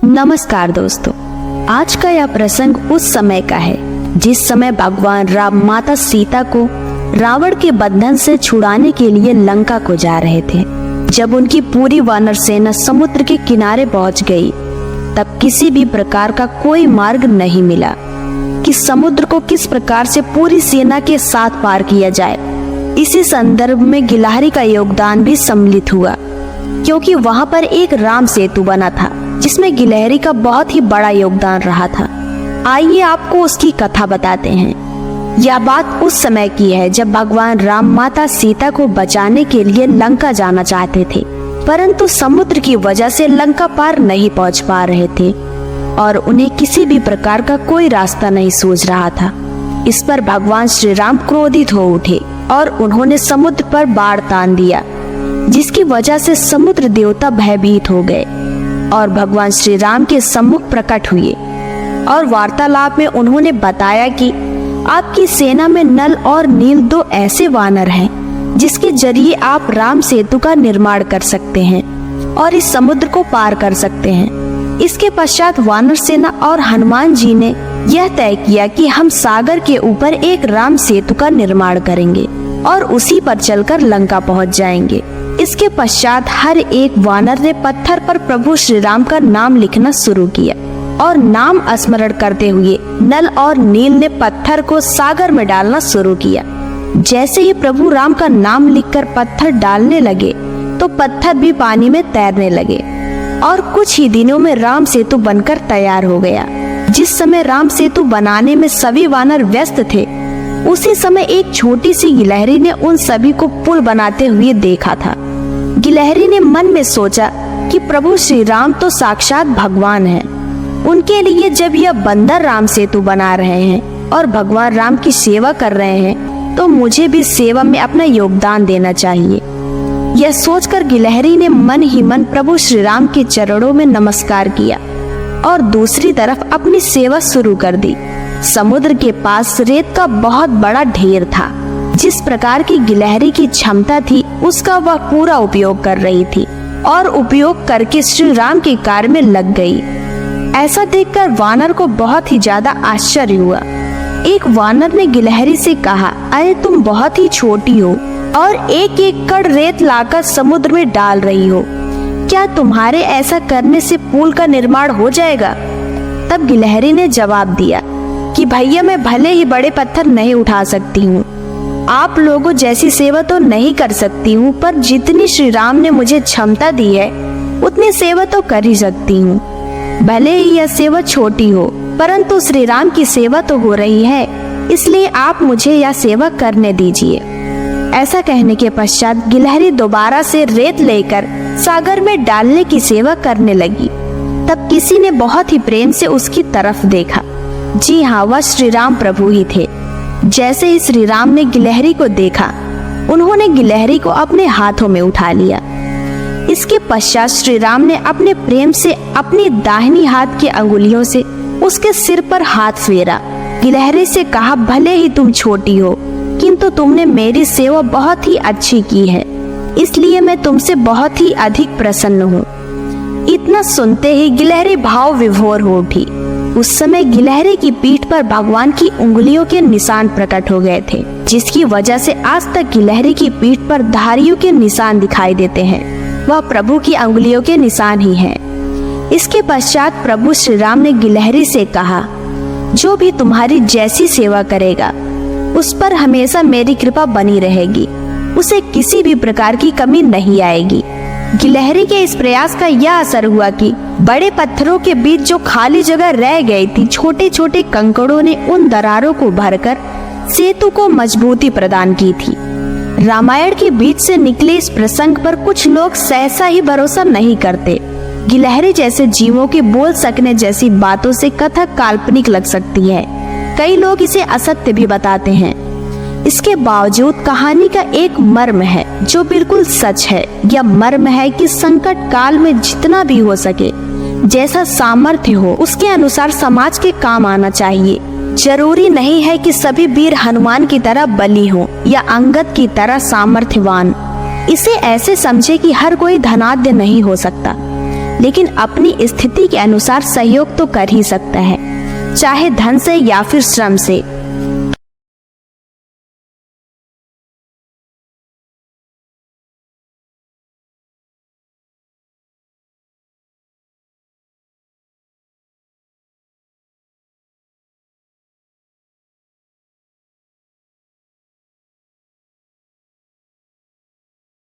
नमस्कार दोस्तों, आज का यह प्रसंग उस समय का है जिस समय भगवान राम माता सीता को रावण के बंधन से छुड़ाने के लिए लंका को जा रहे थे। जब उनकी पूरी वानर सेना समुद्र के किनारे पहुंच गई, तब किसी भी प्रकार का कोई मार्ग नहीं मिला कि समुद्र को किस प्रकार से पूरी सेना के साथ पार किया जाए। इसी संदर्भ में गिलहरी का योगदान भी सम्मिलित हुआ, क्योंकि वहां पर एक राम सेतु बना था जिसमें गिलहरी का बहुत ही बड़ा योगदान रहा था। आइए आपको उसकी कथा बताते हैं। यह बात उस समय की है जब भगवान राम माता सीता को बचाने के लिए लंका जाना चाहते थे, परंतु समुद्र की वजह से लंका पार नहीं पहुंच पा रहे थे और उन्हें किसी भी प्रकार का कोई रास्ता नहीं सूझ रहा था। इस पर भगवान श्री राम क्रोधित हो उठे और उन्होंने समुद्र पर बाढ़ तान दिया, जिसकी वजह से समुद्र देवता भयभीत हो गए और भगवान श्री राम के सम्मुख प्रकट हुए और वार्तालाप में उन्होंने बताया कि आपकी सेना में नल और नील दो ऐसे वानर हैं जिसके जरिए आप राम सेतु का निर्माण कर सकते हैं और इस समुद्र को पार कर सकते हैं। इसके पश्चात वानर सेना और हनुमान जी ने यह तय किया कि हम सागर के ऊपर एक राम सेतु का निर्माण करेंगे और उसी पर चलकर लंका पहुंच जाएंगे। इसके पश्चात हर एक वानर ने पत्थर पर प्रभु श्री राम का नाम लिखना शुरू किया और नाम स्मरण करते हुए नल और नील ने पत्थर को सागर में डालना शुरू किया। जैसे ही प्रभु राम का नाम लिखकर पत्थर डालने लगे तो पत्थर भी पानी में तैरने लगे और कुछ ही दिनों में राम सेतु बनकर तैयार हो गया। जिस समय राम सेतु बनाने में सभी वानर व्यस्त थे, उसी समय एक छोटी सी गिलहरी ने उन सभी को पुल बनाते हुए देखा था। गिलहरी ने मन में सोचा कि प्रभु श्री राम तो साक्षात भगवान हैं। उनके लिए जब यह बंदर राम सेतु बना रहे हैं और भगवान राम की सेवा कर रहे हैं, तो मुझे भी सेवा में अपना योगदान देना चाहिए। यह सोचकर गिलहरी ने मन ही मन प्रभु श्री राम के चरणों में नमस्कार किया और दूसरी तरफ अपनी सेवा शुरू कर दी। समुद्र के पास रेत का बहुत बड़ा ढेर था। जिस प्रकार की गिलहरी की क्षमता थी, उसका वह पूरा उपयोग कर रही थी और उपयोग करके श्री राम के कार्य में लग गई। ऐसा देखकर वानर को बहुत ही ज्यादा आश्चर्य हुआ। एक वानर ने गिलहरी से कहा, अरे तुम बहुत ही छोटी हो और एक एक कण रेत लाकर समुद्र में डाल रही हो, क्या तुम्हारे ऐसा करने से पुल का निर्माण हो जाएगा? तब गिलहरी ने जवाब दिया कि भैया, मैं भले ही बड़े पत्थर नहीं उठा सकती हूँ, आप लोगों जैसी सेवा तो नहीं कर सकती हूँ, पर जितनी श्री राम ने मुझे क्षमता दी है उतनी सेवा तो कर ही सकती हूँ। भले ही यह सेवा छोटी हो, परंतु श्री राम की सेवा तो हो रही है, इसलिए आप मुझे यह सेवा करने दीजिए। ऐसा कहने के पश्चात गिलहरी दोबारा से रेत लेकर सागर में डालने की सेवा करने लगी। तब किसी ने बहुत ही प्रेम से उसकी तरफ देखा। जी हाँ, वह श्री राम प्रभु ही थे। जैसे ही श्री राम ने गिलहरी को देखा, उन्होंने गिलहरी को अपने हाथों में उठा लिया। इसके पश्चात श्री राम ने अपने प्रेम से अपनी दाहिनी हाथ की अंगुलियों से उसके सिर पर हाथ फेरा। गिलहरी से कहा, भले ही तुम छोटी हो, किंतु तुमने मेरी सेवा बहुत ही अच्छी की है, इसलिए मैं तुमसे बहुत ही अधिक प्रसन्न हूँ। इतना सुनते ही गिलहरी भाव विभोर हो उठी। उस समय गिलहरी की पीठ पर भगवान की उंगलियों के निशान प्रकट हो गए थे, जिसकी वजह से आज तक गिलहरी की पीठ पर धारियों के निशान दिखाई देते हैं। वह प्रभु की उंगलियों के निशान ही हैं। इसके पश्चात प्रभु श्री राम ने गिलहरी से कहा, जो भी तुम्हारी जैसी सेवा करेगा उस पर हमेशा मेरी कृपा बनी रहेगी, उसे किसी भी प्रकार की कमी नहीं आएगी। गिलहरी के इस प्रयास का यह असर हुआ कि बड़े पत्थरों के बीच जो खाली जगह रह गई थी, छोटे छोटे कंकड़ों ने उन दरारों को भरकर सेतु को मजबूती प्रदान की थी। रामायण के बीच से निकले इस प्रसंग पर कुछ लोग सहसा ही भरोसा नहीं करते। गिलहरी जैसे जीवों के बोल सकने जैसी बातों से कथा काल्पनिक लग सकती है। कई लोग इसे असत्य भी बताते हैं। इसके बावजूद कहानी का एक मर्म है जो बिल्कुल सच है। यह मर्म है कि संकट काल में जितना भी हो सके, जैसा सामर्थ्य हो, उसके अनुसार समाज के काम आना चाहिए। जरूरी नहीं है कि सभी वीर हनुमान की तरह बली हो या अंगद की तरह सामर्थ्यवान। इसे ऐसे समझे कि हर कोई धनाढ्य नहीं हो सकता, लेकिन अपनी स्थिति के अनुसार सहयोग तो कर ही सकता है, चाहे धन से या फिर श्रम से।